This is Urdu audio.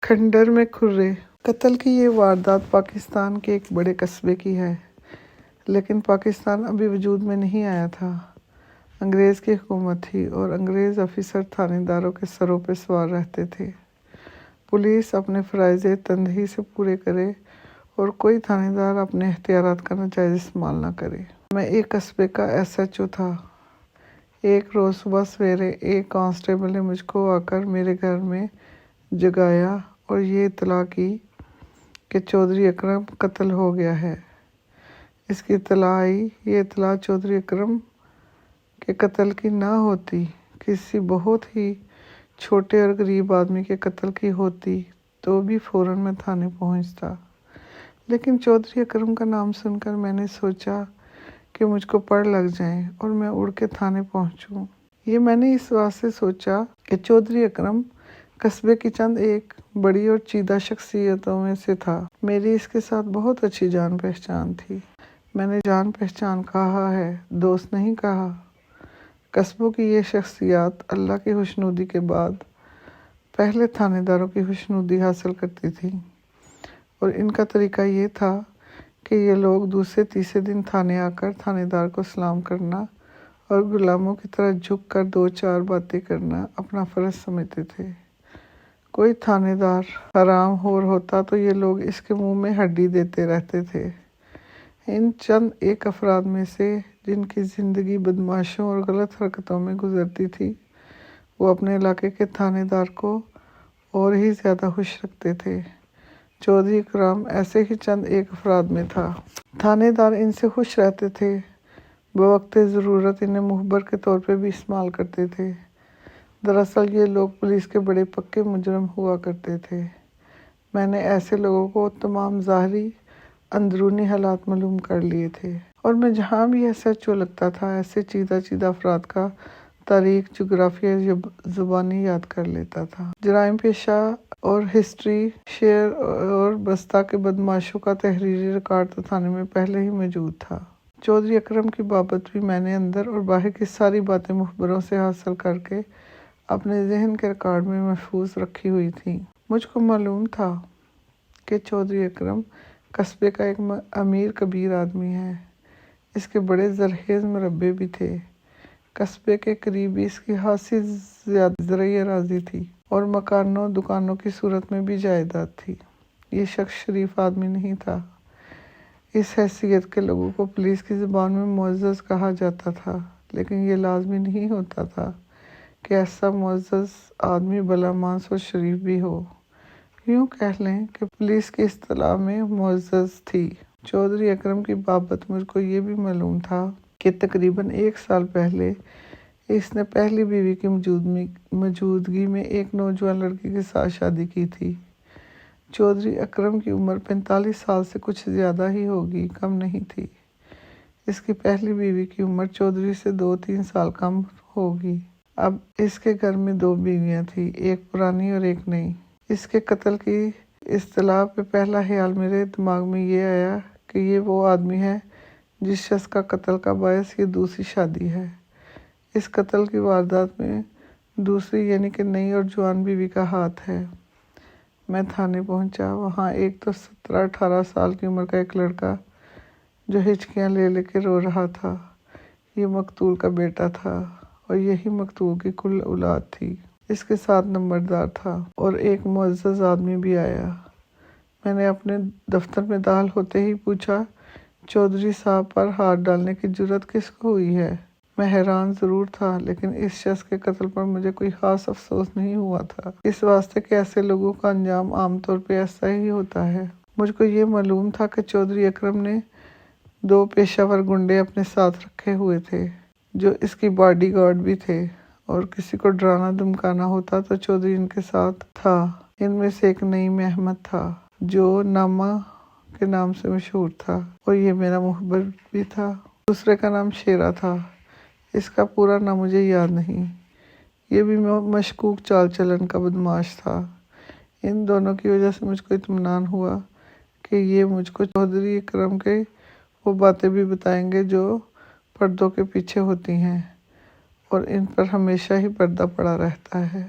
کھنڈر میں کھرے قتل کی یہ واردات پاکستان کے ایک بڑے قصبے کی ہے، لیکن پاکستان ابھی وجود میں نہیں آیا تھا۔ انگریز کی حکومت تھی اور انگریز افسر تھانے داروں کے سروں پہ سوار رہتے تھے۔ پولیس اپنے فرائض تندہی سے پورے کرے اور کوئی تھانے دار اپنے اختیارات کا ناجائز استعمال نہ کرے۔ میں ایک قصبے کا SHO تھا۔ ایک روز صبح سویرے ایک کانسٹیبل نے مجھ کو آ کر میرے گھر میں جگایا اور یہ اطلاع کی کہ چودھری اکرم قتل ہو گیا ہے۔ اس کی اطلاع آئی۔ یہ اطلاع چودھری اکرم کے قتل کی نہ ہوتی، کسی بہت ہی چھوٹے اور غریب آدمی کے قتل کی ہوتی تو بھی فوراً میں تھانے پہنچتا، لیکن چودھری اکرم کا نام سن کر میں نے سوچا کہ مجھ کو پڑ لگ جائیں اور میں اڑ کے تھانے پہنچوں۔ یہ میں نے اس واسطے سوچا کہ چودھری اکرم قصبے کی چند ایک بڑی اور چیدہ شخصیتوں میں سے تھا۔ میری اس کے ساتھ بہت اچھی جان پہچان تھی۔ میں نے جان پہچان کہا ہے، دوست نہیں کہا۔ قصبوں کی یہ شخصیات اللہ کی خوشنودی کے بعد پہلے تھانے داروں کی خوشنودی حاصل کرتی تھی، اور ان کا طریقہ یہ تھا کہ یہ لوگ دوسرے تیسرے دن تھانے آ کر تھانے دار کو سلام کرنا اور غلاموں کی طرح جھک کر دو چار باتیں کرنا اپنا فرض سمجھتے تھے۔ کوئی تھانے دار حرام خور ہوتا تو یہ لوگ اس کے منہ میں ہڈی دیتے رہتے تھے۔ ان چند ایک افراد میں سے جن کی زندگی بدمعاشوں اور غلط حرکتوں میں گزرتی تھی، وہ اپنے علاقے کے تھانے دار کو اور ہی زیادہ خوش رکھتے تھے۔ چودھری اکرم ایسے ہی چند ایک افراد میں تھا۔ تھانے دار ان سے خوش رہتے تھے، بوقت ضرورت انہیں مخبر کے طور پہ بھی استعمال کرتے تھے۔ دراصل یہ لوگ پولیس کے بڑے پکے مجرم ہوا کرتے تھے۔ میں نے ایسے لوگوں کو تمام ظاہری اندرونی حالات معلوم کر لیے تھے، اور میں جہاں بھی SHO لگتا تھا ایسے چیدہ چیدہ افراد کا تاریخ، جغرافیہ زبانی یاد کر لیتا تھا۔ جرائم پیشہ اور ہسٹری، شعر اور بستہ کے بدمعاشوں کا تحریری ریکارڈ تو تھانے میں پہلے ہی موجود تھا۔ چودھری اکرم کی بابت بھی میں نے اندر اور باہر کی ساری باتیں مخبروں سے حاصل کر کے اپنے ذہن کے ریکارڈ میں محفوظ رکھی ہوئی تھیں۔ مجھ کو معلوم تھا کہ چودھری اکرم قصبے کا ایک امیر کبیر آدمی ہے۔ اس کے بڑے زرخیز مربے بھی تھے۔ قصبے کے قریب اس کی خاصی زیادہ زرعی اراضی تھی اور مکانوں دکانوں کی صورت میں بھی جائیداد تھی۔ یہ شخص شریف آدمی نہیں تھا۔ اس حیثیت کے لوگوں کو پولیس کی زبان میں معزز کہا جاتا تھا، لیکن یہ لازمی نہیں ہوتا تھا کہ ایسا معزز آدمی بلامانس اور شریف بھی ہو۔ یوں کہہ لیں کہ پولیس کی اصطلاح میں معزز تھی۔ چودھری اکرم کی بابت مجھ کو یہ بھی معلوم تھا کہ تقریباً 1 سال پہلے اس نے پہلی بیوی کی موجودگی میں ایک نوجوان لڑکی کے ساتھ شادی کی تھی۔ چودھری اکرم کی عمر 45 سال سے کچھ زیادہ ہی ہوگی، کم نہیں تھی۔ اس کی پہلی بیوی کی عمر چودھری سے 2-3 سال کم ہوگی۔ اب اس کے گھر میں 2 بیویاں تھیں، ایک پرانی اور ایک نئی۔ اس کے قتل کی اصطلاح پہ پہلا خیال میرے دماغ میں یہ آیا کہ یہ وہ آدمی ہے جس شخص کا قتل کا باعث یہ دوسری شادی ہے۔ اس قتل کی واردات میں دوسری یعنی کہ نئی اور جوان بیوی کا ہاتھ ہے۔ میں تھانے پہنچا۔ وہاں ایک تو 17-18 سال کی عمر کا ایک لڑکا جو ہچکیاں لے لے کے رو رہا تھا، یہ مقتول کا بیٹا تھا اور یہی مقتول کی کل اولاد تھی۔ اس کے ساتھ نمبردار تھا اور ایک معزز آدمی بھی آیا۔ میں نے اپنے دفتر میں داخل ہوتے ہی پوچھا، چودھری صاحب پر ہاتھ ڈالنے کی جرأت کس کو ہوئی ہے؟ میں حیران ضرور تھا، لیکن اس شخص کے قتل پر مجھے کوئی خاص افسوس نہیں ہوا تھا، اس واسطے کہ ایسے لوگوں کا انجام عام طور پہ ایسا ہی ہوتا ہے۔ مجھ کو یہ معلوم تھا کہ چودھری اکرم نے 2 پیشہ ور گنڈے اپنے ساتھ رکھے ہوئے تھے جو اس کی باڈی گارڈ بھی تھے، اور کسی کو ڈرانا دھمکانا ہوتا تو چودھری ان کے ساتھ تھا۔ ان میں سے ایک نعیم احمد تھا جو نامہ کے نام سے مشہور تھا، اور یہ میرا مخبر بھی تھا۔ دوسرے کا نام شیرا تھا، اس کا پورا نام مجھے یاد نہیں۔ یہ بھی مشکوک چال چلن کا بدمعاش تھا۔ ان دونوں کی وجہ سے مجھ کو اطمینان ہوا کہ یہ مجھ کو چودھری اکرم کے وہ باتیں بھی بتائیں گے جو پردوں کے پیچھے ہوتی ہیں، اور ان پر ہمیشہ ہی پردہ پڑا رہتا ہے۔